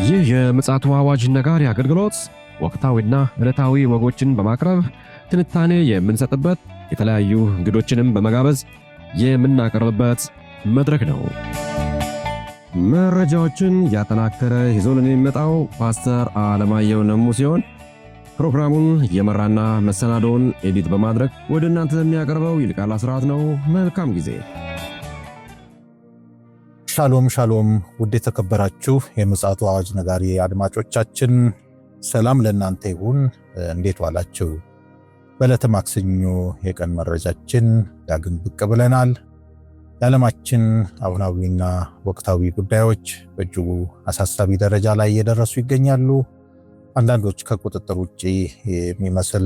ይህ የምፅዓቱ አዋጅ ነጋሪ አገልግሎት ወቅታዊና ዕለታዊ ወጎችን በማቅረብ ትንታኔ የምንሰጥበት የተለያዩ እንግዶችንም በመጋበዝ የምናቀርብበት መድረክ ነው። መረጃዎችን ያጠናከረ ይዞልን የሚመጣው ፓስተር አለማየሁ ነሙ ሲሆን ፕሮግራሙን የመራና መሰናዶውን ኤዲት በማድረግ ወደ እናንተ የሚያቀርበው ይልቃል አስራት ነው። መልካም ጊዜ። ሻሎም ሻሎም፣ ውድ የተከበራችሁ የምፅዓቱ አዋጅ ነጋሪ አድማጮቻችን ሰላም ለእናንተ ይሁን። እንዴት ዋላችሁ? በዕለተ ማክሰኞ የቀን መረጃችን ዳግም ብቅ ብለናል። የዓለማችን አሁናዊና ወቅታዊ ጉዳዮች በእጅጉ አሳሳቢ ደረጃ ላይ እየደረሱ ይገኛሉ። አንዳንዶች ከቁጥጥር ውጪ የሚመስል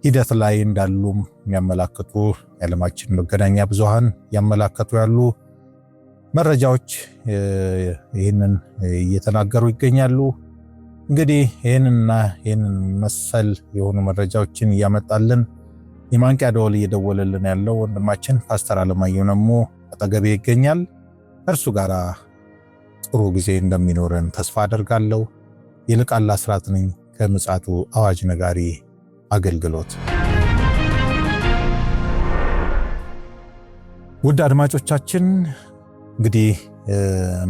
ሂደት ላይ እንዳሉም የሚያመላክቱ የዓለማችን መገናኛ ብዙሃን ያመላከቱ ያሉ መረጃዎች ይህንን እየተናገሩ ይገኛሉ። እንግዲህ ይህንን መሰል የሆኑ መረጃዎችን እያመጣልን የማንቂያ ደወል እየደወለልን ያለው ወንድማችን ፓስተር አለማየሁ ነሙ አጠገቤ ይገኛል። እርሱ ጋር ጥሩ ጊዜ እንደሚኖረን ተስፋ አደርጋለሁ። ይልቃል አስራት ነኝ ከምፅዓቱ አዋጅ ነጋሪ አገልግሎት። ውድ አድማጮቻችን እንግዲህ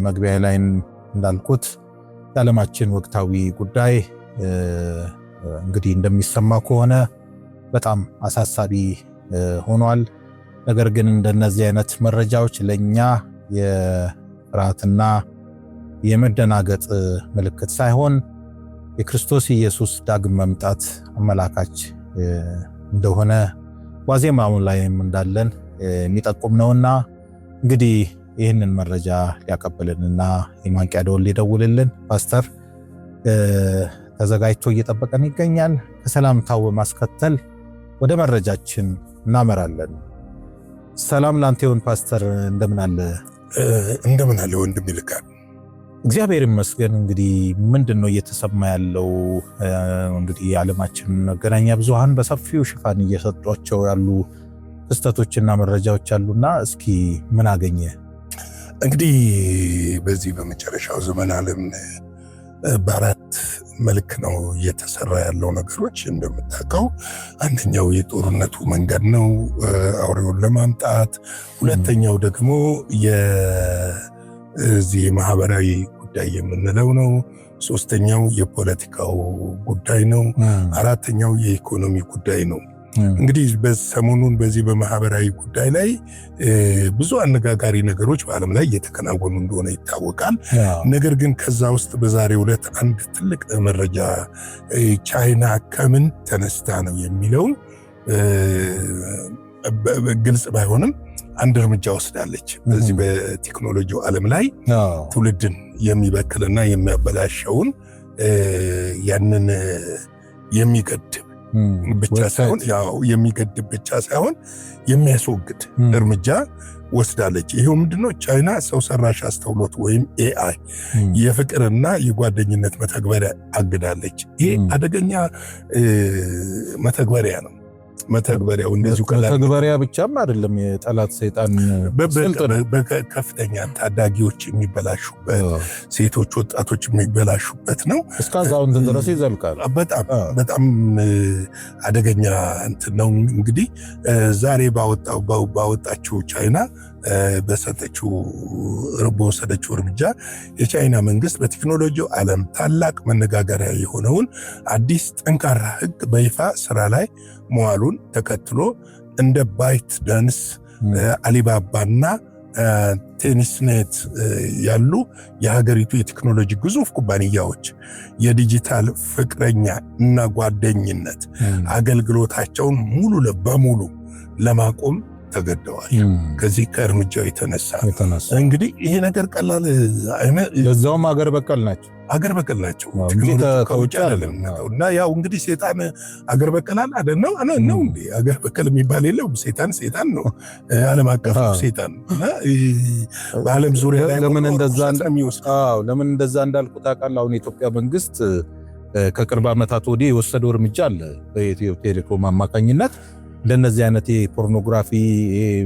መግቢያ ላይ እንዳልኩት የዓለማችን ወቅታዊ ጉዳይ እንግዲህ እንደሚሰማ ከሆነ በጣም አሳሳቢ ሆኗል። ነገር ግን እንደነዚህ አይነት መረጃዎች ለኛ የፍርሃትና የመደናገጥ ምልክት ሳይሆን የክርስቶስ ኢየሱስ ዳግም መምጣት አመላካች እንደሆነ ዋዜማው ላይም እንዳለን የሚጠቁም ነውና እንግዲህ ይህንን መረጃ ሊያቀብልንና የማንቂያ ደወል ሊደውልልን ፓስተር ተዘጋጅቶ እየጠበቀን ይገኛል። ከሰላምታው በማስከተል ወደ መረጃችን እናመራለን። ሰላም ላንተ ይሁን ፓስተር፣ እንደምን አለ? እንደምን አለ ወንድም ይልቃል? እግዚአብሔር ይመስገን። እንግዲህ ምንድነው እየተሰማ ያለው? እንግዲህ የዓለማችን መገናኛ ብዙሃን በሰፊው ሽፋን እየሰጧቸው ያሉ ክስተቶችና መረጃዎች አሉና እስኪ ምን አገኘ? እንግዲህ በዚህ በመጨረሻው ዘመን ዓለም በአራት መልክ ነው እየተሰራ ያለው ነገሮች እንደምታውቀው። አንደኛው የጦርነቱ መንገድ ነው አውሬውን ለማምጣት። ሁለተኛው ደግሞ የዚህ ማህበራዊ ጉዳይ የምንለው ነው። ሶስተኛው የፖለቲካው ጉዳይ ነው። አራተኛው የኢኮኖሚ ጉዳይ ነው። እንግዲህ በሰሞኑን በዚህ በማህበራዊ ጉዳይ ላይ ብዙ አነጋጋሪ ነገሮች በዓለም ላይ እየተከናወኑ እንደሆነ ይታወቃል። ነገር ግን ከዛ ውስጥ በዛሬው ዕለት አንድ ትልቅ መረጃ ቻይና ከምን ተነስታ ነው የሚለው ግልጽ ባይሆንም አንድ እርምጃ ወስዳለች። በዚህ በቴክኖሎጂው ዓለም ላይ ትውልድን የሚበክልና የሚያበላሸውን ያንን የሚገድብ ብቻ ሳይሆን የሚገድብ ብቻ ሳይሆን የሚያስወግድ እርምጃ ወስዳለች። ይሄው ምንድነው? ቻይና ሰው ሰራሽ አስተውሎት ወይም AI የፍቅርና የጓደኝነት መተግበሪያ አግዳለች። ይሄ አደገኛ መተግበሪያ ነው። መተግበሪያው እንደዚሁ መተግበሪያ ብቻም አይደለም፣ የጠላት ሰይጣን በከፍተኛ ታዳጊዎች የሚበላሹበት፣ ሴቶች ወጣቶች የሚበላሹበት ነው። እስከዛው እንትን ድረስ ይዘልቃል። በጣም አደገኛ እንትን ነው። እንግዲህ ዛሬ ባወጣችው ቻይና በወሰደችው እርምጃ የቻይና መንግስት በቴክኖሎጂው ዓለም ታላቅ መነጋገሪያ የሆነውን አዲስ ጠንካራ ሕግ በይፋ ስራ ላይ መዋሉን ተከትሎ እንደ ባይት ዳንስ፣ አሊባባና ቴኒስኔት ያሉ የሀገሪቱ የቴክኖሎጂ ግዙፍ ኩባንያዎች የዲጂታል ፍቅረኛ እና ጓደኝነት አገልግሎታቸውን ሙሉ በሙሉ ለማቆም ተገደዋል። ከዚህ ከእርምጃው የተነሳ እንግዲህ ይሄ ነገር ቀላል ለዛውም አገር በቀል ናቸው ከውጭ አይደለም። እና ያው እንግዲህ ሰይጣን አገር በቀል አይደል ነው እንዴ? አገር በቀል የሚባል የለውም። ሰይጣን ነው፣ ዓለም አቀፍ ሰይጣን እና በዓለም ዙሪያ ላይ ለምን እንደዛ እንዳልኩ ታውቃለህ? አሁን የኢትዮጵያ መንግስት ከቅርብ ዓመታት ወዲህ የወሰደው እርምጃ አለ። በኢትዮ ቴሌኮም አማካኝነት እንደነዚህ አይነት የፖርኖግራፊ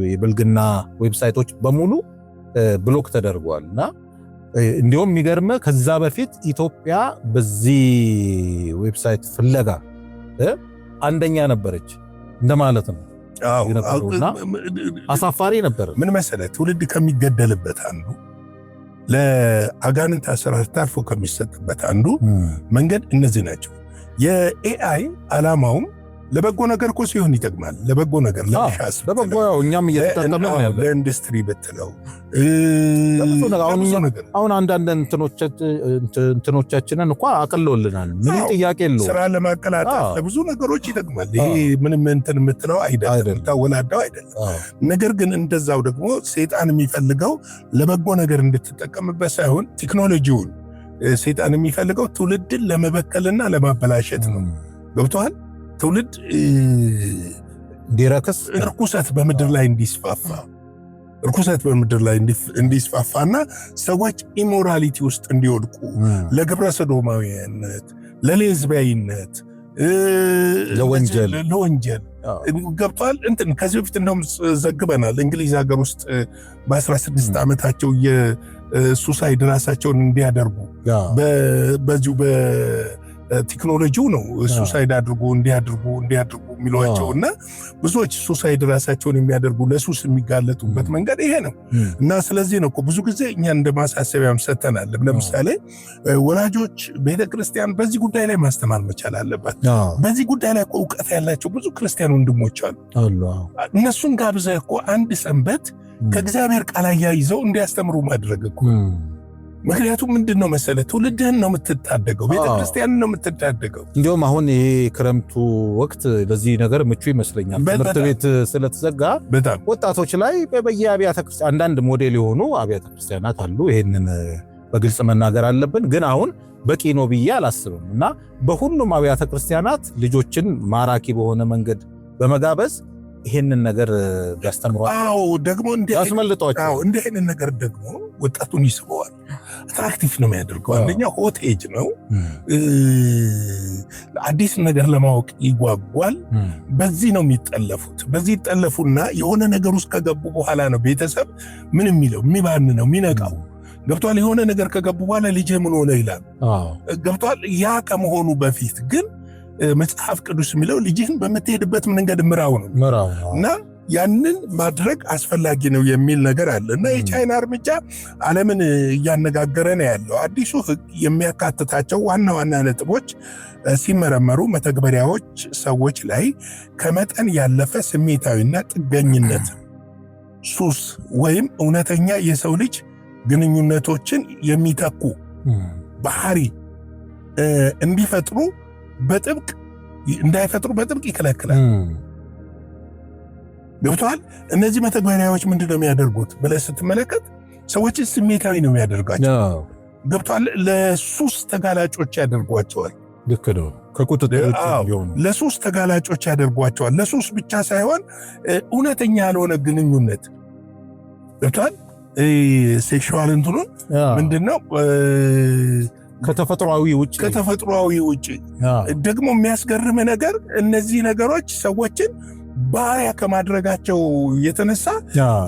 የብልግና ዌብሳይቶች በሙሉ ብሎክ ተደርጓልና እንዲሁም የሚገርም ከዛ በፊት ኢትዮጵያ በዚህ ዌብሳይት ፍለጋ አንደኛ ነበረች እንደማለት ነው። አሳፋሪ ነበር። ምን መሰለህ ትውልድ ከሚገደልበት አንዱ ለአጋንንት አሰራር ታርፎ ከሚሰጥበት አንዱ መንገድ እነዚህ ናቸው። የኤአይ ዓላማውም ለበጎ ነገር እኮ ሲሆን ይጠቅማል። ለበጎ ነገር ለሻስ ለበጎ ያው እኛም እየተጠቀምን ነው ያለው። ለኢንዱስትሪ ብትለው አሁን አንዳንድ እንትኖቻችንን እንኳን አቅለውልናል። ምንም ጥያቄ የለውም። ስራ ለማቀላጠፍ ለብዙ ነገሮች ይጠቅማል። ይሄ ምንም እንትን የምትለው አይደለም፣ ታወላዳው አይደለም። ነገር ግን እንደዛው ደግሞ ሰይጣን የሚፈልገው ለበጎ ነገር እንድትጠቀምበት ሳይሆን ቴክኖሎጂውን ሰይጣን የሚፈልገው ትውልድን ለመበከልና ለማበላሸት ነው። ገብቶሃል? ትውልድ እንዲረክስ ርኩሰት በምድር ላይ እንዲስፋፋና ሰዎች ኢሞራሊቲ ውስጥ እንዲወድቁ ለግብረ ሰዶማዊነት፣ ለሌዝቢያዊነት፣ ለወንጀል ገብቷል። እንትን ከዚህ በፊት እንደውም ዘግበናል። እንግሊዝ ሀገር ውስጥ በ16 ዓመታቸው የሱሳይድ ራሳቸውን እንዲያደርጉ በዚሁ ቴክኖሎጂው ነው ሱሳይድ እንዲያደርጉ የሚሏቸው እና ብዙዎች ሱሳይድ ራሳቸውን የሚያደርጉ ለሱስ የሚጋለጡበት መንገድ ይሄ ነው። እና ስለዚህ ነው ብዙ ጊዜ እኛ እንደ ማሳሰቢያም ሰተናል። ለምሳሌ ወላጆች ቤተክርስቲያን በዚህ ጉዳይ ላይ ማስተማር መቻል አለባት። በዚህ ጉዳይ ላይ እውቀት ያላቸው ብዙ ክርስቲያን ወንድሞች አሉ። እነሱን ጋብዘህ እኮ አንድ ሰንበት ከእግዚአብሔር ቃል አያይዘው እንዲያስተምሩ ማድረግ እኮ ምክንያቱም ምንድነው መሰለ ትውልድህን ነው የምትታደገው፣ ቤተክርስቲያንን ነው የምትታደገው። እንዲሁም አሁን ይሄ ክረምቱ ወቅት ለዚህ ነገር ምቹ ይመስለኛል። ትምህርት ቤት ስለተዘጋ ወጣቶች ላይ በየአብያተ ክርስቲያን አንዳንድ ሞዴል የሆኑ አብያተ ክርስቲያናት አሉ። ይሄንን በግልጽ መናገር አለብን። ግን አሁን በቂ ነው ብዬ አላስብም እና በሁሉም አብያተ ክርስቲያናት ልጆችን ማራኪ በሆነ መንገድ በመጋበዝ ይሄንን ነገር ያስተምሯል። ደግሞ ያስመልጧቸው። እንዲህ አይነት ነገር ደግሞ ወጣቱን ይስበዋል፣ አትራክቲቭ ነው የሚያደርገው። አንደኛ ሆት ኤጅ ነው፣ አዲስ ነገር ለማወቅ ይጓጓል። በዚህ ነው የሚጠለፉት። በዚህ ይጠለፉና የሆነ ነገር ውስጥ ከገቡ በኋላ ነው ቤተሰብ ምን የሚለው የሚባንነው የሚነቃው። ገብቷል? የሆነ ነገር ከገቡ በኋላ ልጄ ምን ሆነ ይላል። ገብቷል? ያ ከመሆኑ በፊት ግን መጽሐፍ ቅዱስ የሚለው ልጅህን በምትሄድበት መንገድ ምራው ነው እና ያንን ማድረግ አስፈላጊ ነው የሚል ነገር አለ እና የቻይና እርምጃ ዓለምን እያነጋገረ ነው ያለው። አዲሱ ሕግ የሚያካትታቸው ዋና ዋና ነጥቦች ሲመረመሩ መተግበሪያዎች ሰዎች ላይ ከመጠን ያለፈ ስሜታዊና ጥገኝነት፣ ሱስ ወይም እውነተኛ የሰው ልጅ ግንኙነቶችን የሚተኩ ባህሪ እንዳይፈጥሩ በጥብቅ ይከለክላል። ገብቷል? እነዚህ መተግበሪያዎች ምንድነው የሚያደርጉት ብለህ ስትመለከት ሰዎችን ስሜታዊ ነው የሚያደርጋቸው። ገብቷል? ለሱስ ተጋላጮች ያደርጓቸዋል። ልክ ነው። ከቁጥጥር ውጭ ቢሆኑ ለሱስ ተጋላጮች ያደርጓቸዋል። ለሱስ ብቻ ሳይሆን እውነተኛ ያልሆነ ግንኙነት ገብቷል? ሴክሹዋል እንትኑን ምንድነው ከተፈጥሯዊ ውጭ ደግሞ የሚያስገርም ነገር እነዚህ ነገሮች ሰዎችን ባሪያ ከማድረጋቸው የተነሳ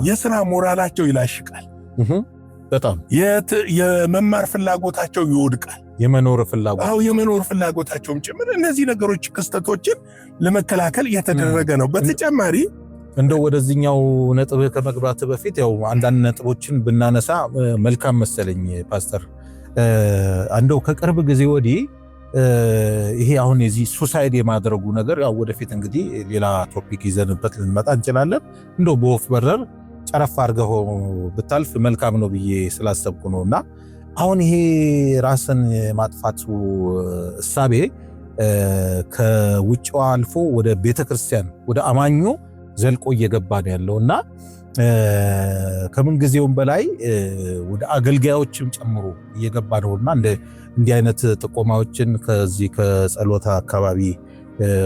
የሥራ ሞራላቸው ይላሽቃል። በጣም የመማር ፍላጎታቸው ይወድቃል። የመኖር ፍላጎታቸውም ጭምር እነዚህ ነገሮች ክስተቶችን ለመከላከል እየተደረገ ነው። በተጨማሪ እንደው ወደዚህኛው ነጥብ ከመግባት በፊት ያው አንዳንድ ነጥቦችን ብናነሳ መልካም መሰለኝ ፓስተር። እንደው ከቅርብ ጊዜ ወዲህ ይሄ አሁን የዚህ ሱሳይድ የማድረጉ ነገር ያው ወደፊት እንግዲህ ሌላ ቶፒክ ይዘንበት ልንመጣ እንችላለን። እንደው በወፍ በረር ጨረፍ አድርገው ብታልፍ መልካም ነው ብዬ ስላሰብኩ ነውና አሁን ይሄ ራስን ማጥፋቱ እሳቤ ከውጭው አልፎ ወደ ቤተክርስቲያን ወደ አማኙ ዘልቆ እየገባ ነው ያለውና ከምን ጊዜውም በላይ ወደ አገልጋዮችም ጨምሮ እየገባ ነውና እንዲህ አይነት ጥቆማዎችን ከዚህ ከጸሎታ አካባቢ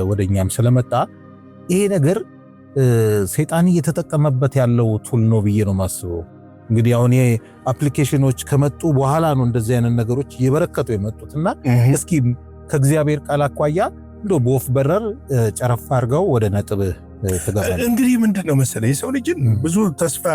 ወደኛም ስለመጣ ይሄ ነገር ሰይጣን እየተጠቀመበት ያለው ቱል ነው ብዬ ነው ማስበው። እንግዲህ አሁን ይሄ አፕሊኬሽኖች ከመጡ በኋላ ነው እንደዚህ አይነት ነገሮች እየበረከቱ የመጡትና እስኪ ከእግዚአብሔር ቃል አኳያ እንደው በወፍ በረር ጨረፍ አድርገው ወደ ነጥብ እንግዲህ ምንድነው መሰለህ የሰው ልጅን ብዙ ተስፋ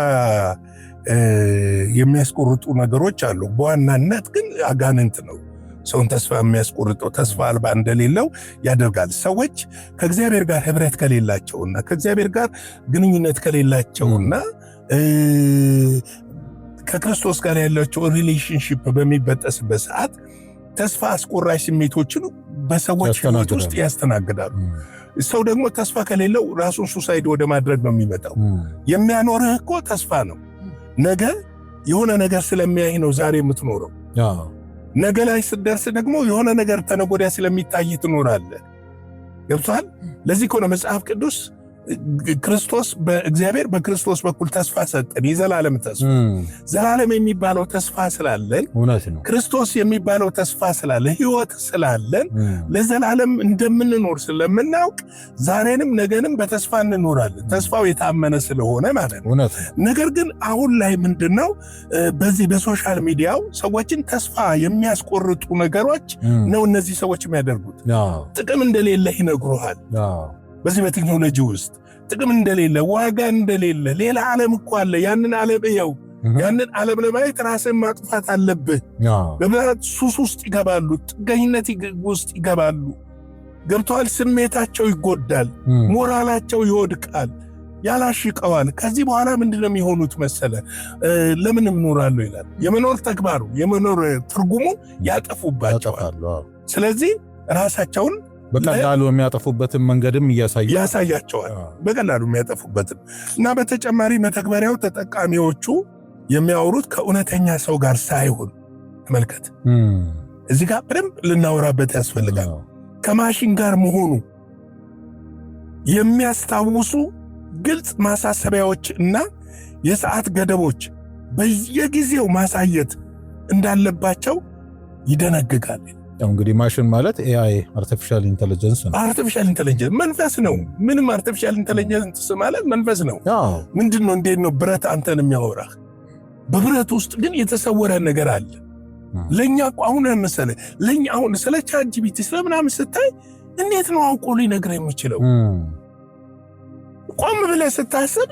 የሚያስቆርጡ ነገሮች አሉ። በዋናነት ግን አጋንንት ነው ሰውን ተስፋ የሚያስቆርጠው። ተስፋ አልባ እንደሌለው ያደርጋል። ሰዎች ከእግዚአብሔር ጋር ህብረት ከሌላቸውና ከእግዚአብሔር ጋር ግንኙነት ከሌላቸውና ከክርስቶስ ጋር ያላቸው ሪሌሽንሺፕ በሚበጠስበት ሰዓት ተስፋ አስቆራጭ ስሜቶችን በሰዎች ህይወት ውስጥ ያስተናግዳሉ። ሰው ደግሞ ተስፋ ከሌለው ራሱን ሱሳይድ ወደ ማድረግ ነው የሚመጣው። የሚያኖርህ እኮ ተስፋ ነው። ነገ የሆነ ነገር ስለሚያይ ነው ዛሬ የምትኖረው። ነገ ላይ ስትደርስ ደግሞ የሆነ ነገር ተነጎዳ ስለሚታይ ትኖራለህ። ገብቶሃል? ለዚህ እኮ ነው መጽሐፍ ቅዱስ ክርስቶስ በእግዚአብሔር በክርስቶስ በኩል ተስፋ ሰጠን፣ የዘላለም ተስፋ። ዘላለም የሚባለው ተስፋ ስላለን፣ ክርስቶስ የሚባለው ተስፋ ስላለን፣ ህይወት ስላለን ለዘላለም እንደምንኖር ስለምናውቅ ዛሬንም ነገንም በተስፋ እንኖራለን። ተስፋው የታመነ ስለሆነ ማለት ነው። ነገር ግን አሁን ላይ ምንድነው በዚህ በሶሻል ሚዲያው ሰዎችን ተስፋ የሚያስቆርጡ ነገሮች ነው እነዚህ ሰዎች የሚያደርጉት። ጥቅም እንደሌለ ይነግሩሃል። በዚህ በቴክኖሎጂ ውስጥ ጥቅም እንደሌለ፣ ዋጋ እንደሌለ፣ ሌላ ዓለም እኮ አለ። ያንን ዓለም እየው። ያንን ዓለም ለማየት ራስን ማጥፋት አለብህ። በብዛት ሱስ ውስጥ ይገባሉ፣ ጥገኝነት ውስጥ ይገባሉ። ገብተዋል። ስሜታቸው ይጎዳል፣ ሞራላቸው ይወድቃል፣ ያላሽቀዋል። ከዚህ በኋላ ምንድነው የሚሆኑት መሰለ? ለምን እኖራለሁ ይላል። የመኖር ተግባሩ የመኖር ትርጉሙ ያጠፉባቸዋል። ስለዚህ ራሳቸውን በቀላሉ የሚያጠፉበትን መንገድም ያሳያቸዋል። በቀላሉ የሚያጠፉበትን እና በተጨማሪ መተግበሪያው ተጠቃሚዎቹ የሚያወሩት ከእውነተኛ ሰው ጋር ሳይሆን ተመልከት። እዚህ ጋር በደንብ ልናወራበት ያስፈልጋል። ከማሽን ጋር መሆኑ የሚያስታውሱ ግልጽ ማሳሰቢያዎች እና የሰዓት ገደቦች በየጊዜው ማሳየት እንዳለባቸው ይደነግጋል። እንግዲህ ማሽን ማለት ኤአይ አርቲፊሻል ኢንተለጀንስ ነው። አርቲፊሻል ኢንተለጀንስ መንፈስ ነው። ምንም አርቲፊሻል ኢንተለጀንስ ማለት መንፈስ ነው። ምንድነው? እንዴት ነው ብረት አንተን የሚያወራህ? በብረት ውስጥ ግን የተሰወረ ነገር አለ። ለኛ አሁን መሰለ ለኛ አሁን ስለ ቻትጂፒቲ ስለምናምን ስታይ እንዴት ነው አውቆ ሊነግርህ የሚችለው? ቆም ብለህ ስታስብ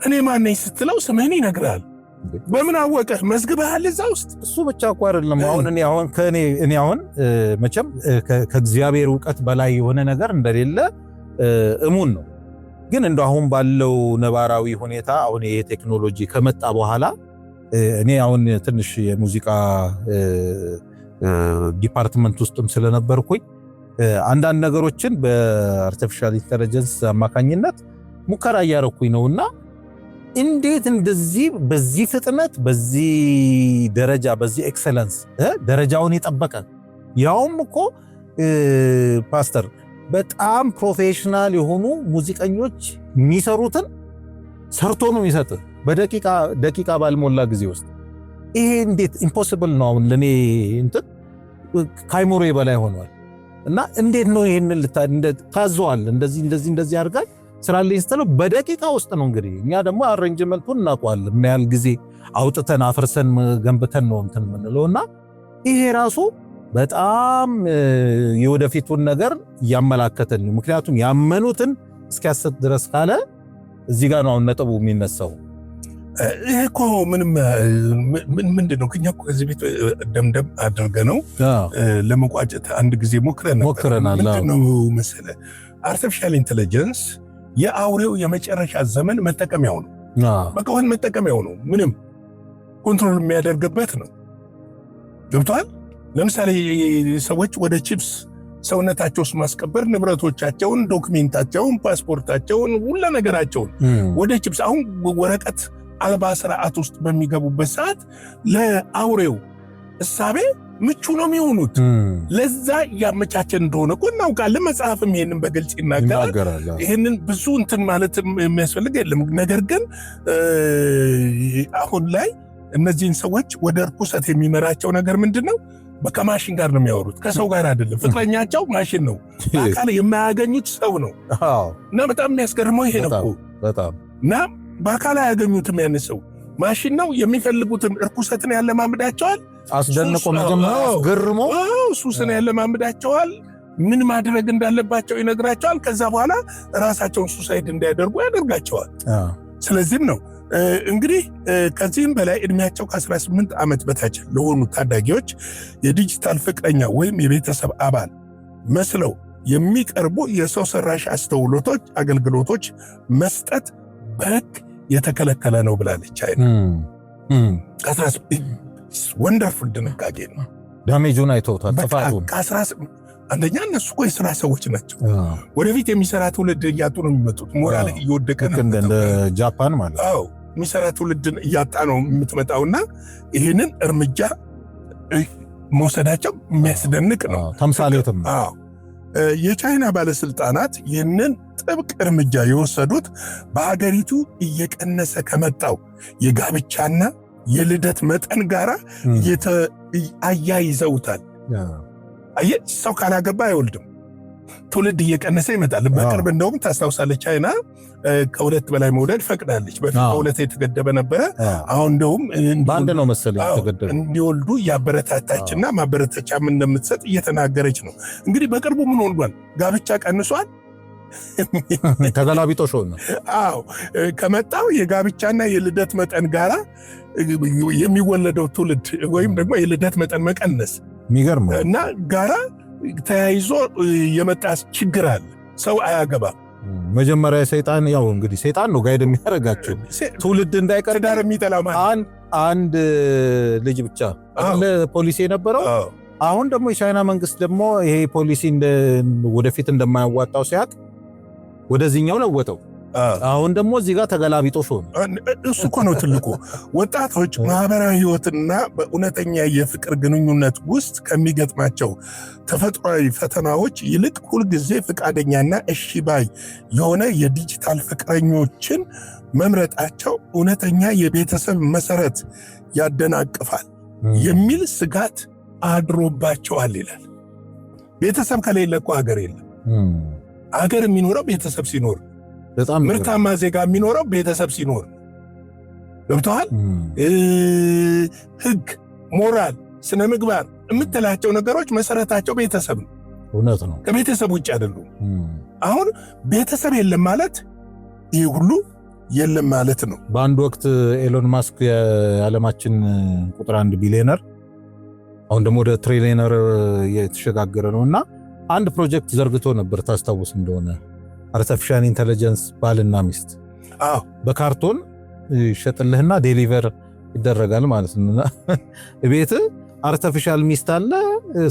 እኔ ማን ነኝ ስትለው ስምህን ይነግራል። በምን አወቀህ? መዝግበሃል እዛ ውስጥ። እሱ ብቻ እኮ አይደለም። እኔ አሁን መቼም ከእግዚአብሔር ዕውቀት በላይ የሆነ ነገር እንደሌለ እሙን ነው። ግን እንደው አሁን ባለው ነባራዊ ሁኔታ አሁን ይሄ ቴክኖሎጂ ከመጣ በኋላ እኔ አሁን ትንሽ የሙዚቃ ዲፓርትመንት ውስጥም ስለነበርኩኝ አንዳንድ ነገሮችን በአርቲፊሻል ኢንተለጀንስ አማካኝነት ሙከራ እያረኩኝ ነውና እንዴት እንደዚህ በዚህ ፍጥነት በዚህ ደረጃ በዚህ ኤክሰለንስ ደረጃውን የጠበቀ ያውም እኮ ፓስተር በጣም ፕሮፌሽናል የሆኑ ሙዚቀኞች የሚሰሩትን ሰርቶ ነው የሚሰጥ በደቂቃ ባልሞላ ጊዜ ውስጥ። ይሄ እንዴት ኢምፖሲብል ነው? አሁን ለኔ እንትን ካይሞሬ በላይ ሆኗል። እና እንዴት ነው ይሄንን ታዘዋል? እንደዚህ አድርጋል ስራ ላይ ስትለው በደቂቃ ውስጥ ነው። እንግዲህ እኛ ደግሞ አሬንጅመንቱን እናውቀዋለን፣ ምን ያህል ጊዜ አውጥተን አፍርሰን ገንብተን ነው እንትን የምንለውና ይሄ ራሱ በጣም የወደፊቱን ነገር እያመላከተን ነው። ምክንያቱም ያመኑትን እስኪያሰጥ ድረስ ካለ እዚህ ጋር ነው አሁን ነጥቡ የሚነሳው። ይሄ እኮ ምንድነው? ከኛ እኮ ከዚህ ቤት ደምደም አድርገ ነው ለመቋጨት አንድ ጊዜ ሞክረናል። ምንድነው መሰለህ አርቲፊሻል ኢንተለጀንስ የአውሬው የመጨረሻ ዘመን መጠቀሚያው ነው። በቃ ወን መጠቀሚያው ነው። ምንም ኮንትሮል የሚያደርግበት ነው። ገብቷል? ለምሳሌ ሰዎች ወደ ቺፕስ ሰውነታቸው ውስጥ ማስቀበር ንብረቶቻቸውን፣ ዶክሜንታቸውን፣ ፓስፖርታቸውን፣ ሁሉ ነገራቸውን ወደ ቺፕስ አሁን ወረቀት አልባ ስርዓት ውስጥ በሚገቡበት ሰዓት ለአውሬው እሳቤ ምቹ ነው የሚሆኑት። ለዛ ያመቻቸን እንደሆነ እኮ እናውቃለን። መጽሐፍም ይሄንን በግልጽ ይናገራል። ይሄንን ብዙ እንትን ማለት የሚያስፈልግ የለም። ነገር ግን አሁን ላይ እነዚህን ሰዎች ወደ ርኩሰት የሚመራቸው ነገር ምንድነው? ከማሽን ጋር ነው የሚያወሩት፣ ከሰው ጋር አይደለም። ፍቅረኛቸው ማሽን ነው፣ በአካል የማያገኙት ሰው ነው። እና በጣም የሚያስገርመው ይሄ ነው በጣም እና በአካል አያገኙትም። ያን ሰው ማሽን ነው። የሚፈልጉትን ርኩሰትን ያለማምዳቸዋል። አስደንቆ መጀመሪያ አስገርሞ ሱስን ያለማምዳቸዋል። ምን ማድረግ እንዳለባቸው ይነግራቸዋል። ከዛ በኋላ ራሳቸውን ሱሳይድ እንዳያደርጉ ያደርጋቸዋል። ስለዚህም ነው እንግዲህ ከዚህም በላይ እድሜያቸው ከ18 ዓመት በታች ለሆኑ ታዳጊዎች የዲጂታል ፍቅረኛ ወይም የቤተሰብ አባል መስለው የሚቀርቡ የሰው ሰራሽ አስተውሎቶች አገልግሎቶች መስጠት በሕግ የተከለከለ ነው ብላለች ቻይና። ወንደርፉል ድንጋጌ ነው። ዳሜጁን አይተውታል። ጥፋቱን አንደኛ እነሱ እኮ የስራ ሰዎች ናቸው። ወደፊት የሚሰራ ትውልድ እያጡ ነው የሚመጡት። ሞራል እየወደቀ ነው። እንደ ጃፓን ማለት ነው። የሚሰራ ትውልድን እያጣ ነው የምትመጣውና ይህንን እርምጃ መውሰዳቸው የሚያስደንቅ ነው። ተምሳሌትም የቻይና ባለስልጣናት ይህንን ጥብቅ እርምጃ የወሰዱት በሀገሪቱ እየቀነሰ ከመጣው የጋብቻና የልደት መጠን ጋር አያይዘውታል። ሰው ካላገባ አይወልድም፣ ትውልድ እየቀነሰ ይመጣል። በቅርብ እንደውም ታስታውሳለች ቻይና ከሁለት በላይ መውለድ ፈቅዳለች። በፊት ከሁለት የተገደበ ነበረ። አሁን እንደውም በአንድ ነው መሰለኝ የተገደበ እንዲወልዱ ያበረታታችና ማበረታቻም እንደምትሰጥ እየተናገረች ነው። እንግዲህ በቅርቡ ምን ሆኗል? ጋብቻ ቀንሷል። ተገላቢጦሽ ነው። ከመጣው የጋብቻና የልደት መጠን ጋራ የሚወለደው ትውልድ ወይም ደግሞ የልደት መጠን መቀነስ የሚገርም እና ጋራ ተያይዞ የመጣ ችግር አለ። ሰው አያገባም። መጀመሪያ ሰይጣን ያው እንግዲህ ሰይጣን ነው ጋይድ የሚያደርጋቸው ትውልድ እንዳይቀር ዳር የሚጠላ ማለት አንድ ልጅ ብቻ ፖሊሲ የነበረው። አሁን ደግሞ የቻይና መንግስት ደግሞ ይሄ ፖሊሲ ወደፊት እንደማያዋጣው ሲያቅ ወደዚህኛው ለወጠው። አሁን ደግሞ እዚህ ጋር ተገላቢጦሽ ሆነ። እሱ እኮ ነው ትልቁ። ወጣቶች ማህበራዊ ህይወትና በእውነተኛ የፍቅር ግንኙነት ውስጥ ከሚገጥማቸው ተፈጥሯዊ ፈተናዎች ይልቅ ሁልጊዜ ፈቃደኛና እሺ ባይ የሆነ የዲጂታል ፍቅረኞችን መምረጣቸው እውነተኛ የቤተሰብ መሰረት ያደናቅፋል የሚል ስጋት አድሮባቸዋል ይላል። ቤተሰብ ከሌለ እኮ ሀገር የለም። ሀገር የሚኖረው ቤተሰብ ሲኖር፣ ምርታማ ዜጋ የሚኖረው ቤተሰብ ሲኖር። ገብተዋል። ህግ፣ ሞራል፣ ስነ ምግባር የምትላቸው ነገሮች መሰረታቸው ቤተሰብ ነው። እውነት ነው። ከቤተሰብ ውጭ አይደሉም። አሁን ቤተሰብ የለም ማለት ይህ ሁሉ የለም ማለት ነው። በአንድ ወቅት ኤሎን ማስክ የዓለማችን ቁጥር 1 ቢሊዮነር አሁን ደግሞ ወደ ትሪሊዮነር የተሸጋገረ ነውና አንድ ፕሮጀክት ዘርግቶ ነበር። ታስታውስ እንደሆነ አርቲፊሻል ኢንተለጀንስ ባልና ሚስት በካርቶን ይሸጥልህና ዴሊቨር ይደረጋል ማለት ነውና ቤት አርቲፊሻል ሚስት አለ፣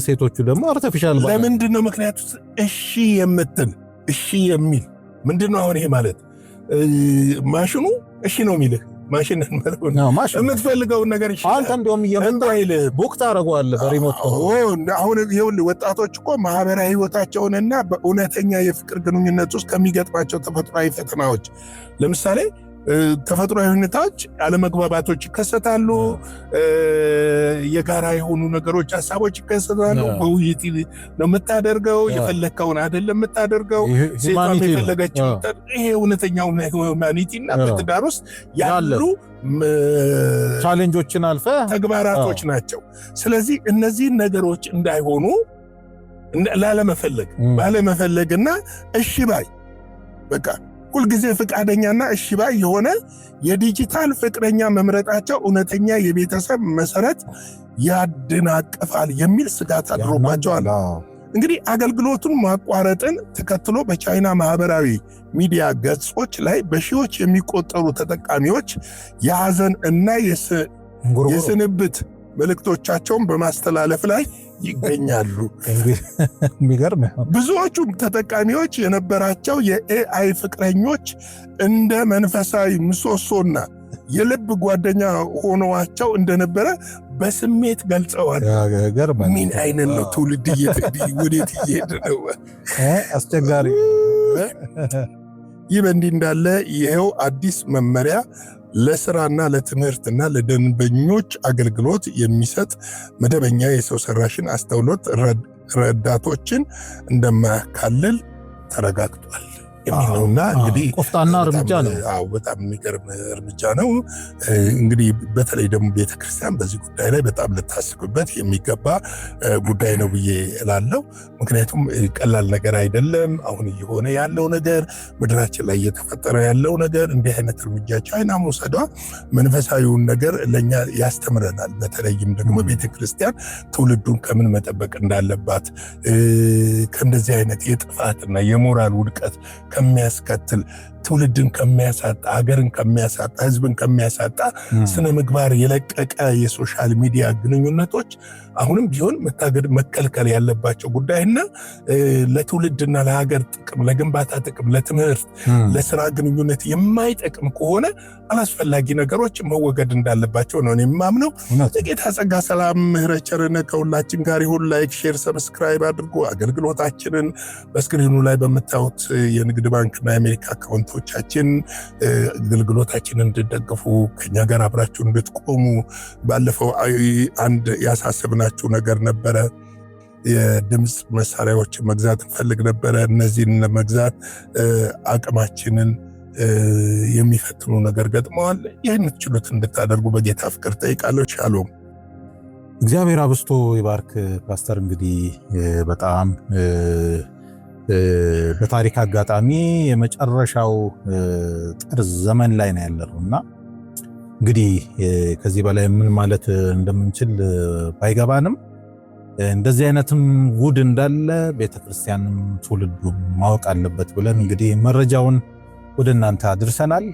ሴቶቹ ደግሞ አርቲፊሻል ባል። ለምንድነው ምክንያቱ? እሺ የምትል እሺ የሚል ምንድነው? አሁን ይሄ ማለት ማሽኑ እሺ ነው የሚልህ ማሽን የምትፈልገውን ነገር አንተ እንደውም ቡክ ታደርገዋለህ በሪሞት። አሁን ይኸውልህ ወጣቶች እኮ ማህበራዊ ህይወታቸውንና በእውነተኛ የፍቅር ግንኙነት ውስጥ ከሚገጥማቸው ተፈጥሯዊ ፈተናዎች ለምሳሌ ተፈጥሯዊ ሁኔታዎች አለመግባባቶች ይከሰታሉ። የጋራ የሆኑ ነገሮች ሀሳቦች ይከሰታሉ። በውይይት ነው የምታደርገው። የፈለግከውን አይደለም የምታደርገው። ሴቷም የፈለገችው። ይሄ እውነተኛው ሁማኒቲ እና በትዳር ውስጥ ያሉ ቻሌንጆችን አልፈ ተግባራቶች ናቸው። ስለዚህ እነዚህን ነገሮች እንዳይሆኑ ባለመፈለግና እሺ ባይ በቃ ሁልጊዜ ፈቃደኛና እሺ ባይ የሆነ የዲጂታል ፍቅረኛ መምረጣቸው እውነተኛ የቤተሰብ መሰረት ያደናቅፋል የሚል ስጋት አድሮባቸዋል። እንግዲህ አገልግሎቱን ማቋረጥን ተከትሎ በቻይና ማህበራዊ ሚዲያ ገጾች ላይ በሺዎች የሚቆጠሩ ተጠቃሚዎች የሐዘን እና የስንብት መልእክቶቻቸውን በማስተላለፍ ላይ ይገኛሉ። የሚገርም ብዙዎቹ ተጠቃሚዎች የነበራቸው የኤአይ ፍቅረኞች እንደ መንፈሳዊ ምሰሶና የልብ ጓደኛ ሆነዋቸው እንደነበረ በስሜት ገልጸዋል። ምን አይነት ነው ትውልድ ወዴት እየሄደ ነው? አስቸጋሪ። ይህ በእንዲህ እንዳለ ይሄው አዲስ መመሪያ ለስራና ለትምህርትና ለደንበኞች አገልግሎት የሚሰጥ መደበኛ የሰው ሰራሽን አስተውሎት ረዳቶችን እንደማያካልል ተረጋግጧል። የሚለውና እንግዲህ ቆፍጣና እርምጃ ነው። አዎ በጣም የሚገርም እርምጃ ነው። እንግዲህ በተለይ ደግሞ ቤተክርስቲያን በዚህ ጉዳይ ላይ በጣም ልታስብበት የሚገባ ጉዳይ ነው ብዬ እላለሁ። ምክንያቱም ቀላል ነገር አይደለም። አሁን እየሆነ ያለው ነገር፣ ምድራችን ላይ እየተፈጠረ ያለው ነገር እንዲህ አይነት እርምጃ ቻይና መውሰዷ መንፈሳዊውን ነገር ለኛ ያስተምረናል። በተለይም ደግሞ ቤተክርስቲያን ትውልዱን ከምን መጠበቅ እንዳለባት ከእንደዚህ አይነት የጥፋትና የሞራል ውድቀት ከሚያስከትል ትውልድን ከሚያሳጣ ሀገርን ከሚያሳጣ ህዝብን ከሚያሳጣ ስነ ምግባር የለቀቀ የሶሻል ሚዲያ ግንኙነቶች አሁንም ቢሆን መከልከል ያለባቸው ጉዳይና ለትውልድና ለሀገር ጥቅም፣ ለግንባታ ጥቅም፣ ለትምህርት፣ ለስራ ግንኙነት የማይጠቅም ከሆነ አላስፈላጊ ነገሮች መወገድ እንዳለባቸው ነው የማምነው። የጌታ ጸጋ፣ ሰላም፣ ምህረት፣ ቸርነት ከሁላችን ጋር ይሁን። ላይክ፣ ሼር፣ ሰብስክራይብ አድርጉ። አገልግሎታችንን በስክሪኑ ላይ በምታዩት የንግድ ባንክና የአሜሪካ አካውንቶቻችን አገልግሎታችንን እንድትደግፉ ከኛ ጋር አብራችሁ እንድትቆሙ ባለፈው አንድ ያሳሰብናችሁ ነገር ነበረ። የድምጽ መሳሪያዎችን መግዛት እንፈልግ ነበረ። እነዚህን ለመግዛት አቅማችንን የሚፈትኑ ነገር ገጥመዋል። ይህን ችሎት እንድታደርጉ በጌታ ፍቅር ጠይቃለሁ። ሻሎም። እግዚአብሔር አብስቶ ይባርክ ፓስተር። እንግዲህ በጣም በታሪክ አጋጣሚ የመጨረሻው ጥርዝ ዘመን ላይ ነው ያለነውና እንግዲህ ከዚህ በላይ ምን ማለት እንደምንችል ባይገባንም እንደዚህ አይነትም ጉድ እንዳለ ቤተክርስቲያንም ትውልዱ ማወቅ አለበት ብለን እንግዲህ መረጃውን ወደ እናንተ አድርሰናል።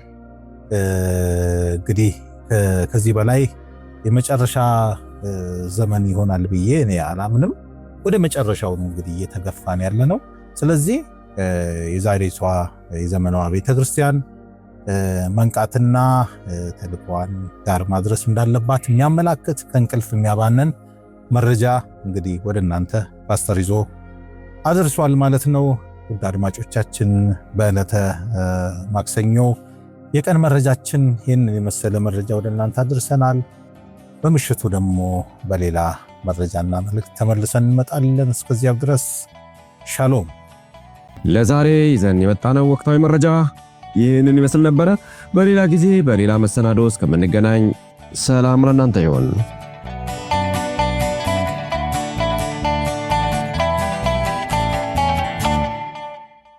እንግዲህ ከዚህ በላይ የመጨረሻ ዘመን ይሆናል ብዬ እኔ አላምንም። ወደ መጨረሻው ነው እንግዲህ እየተገፋን ያለ ነው። ስለዚህ የዛሬቷ የዘመኗ ቤተክርስቲያን መንቃትና ተልኳን ዳር ማድረስ እንዳለባት የሚያመላክት ከእንቅልፍ የሚያባነን መረጃ እንግዲህ ወደ እናንተ ፓስተር ይዞ አድርሷል ማለት ነው። ውድ አድማጮቻችን በዕለተ ማክሰኞ የቀን መረጃችን ይህን የመሰለ መረጃ ወደ እናንተ አድርሰናል። በምሽቱ ደግሞ በሌላ መረጃና መልእክት ተመልሰን እንመጣለን። እስከዚያው ድረስ ሻሎም። ለዛሬ ይዘን የመጣነው ወቅታዊ መረጃ ይህንን ይመስል ነበረ። በሌላ ጊዜ በሌላ መሰናዶ እስከምንገናኝ ሰላም ለእናንተ ይሁን።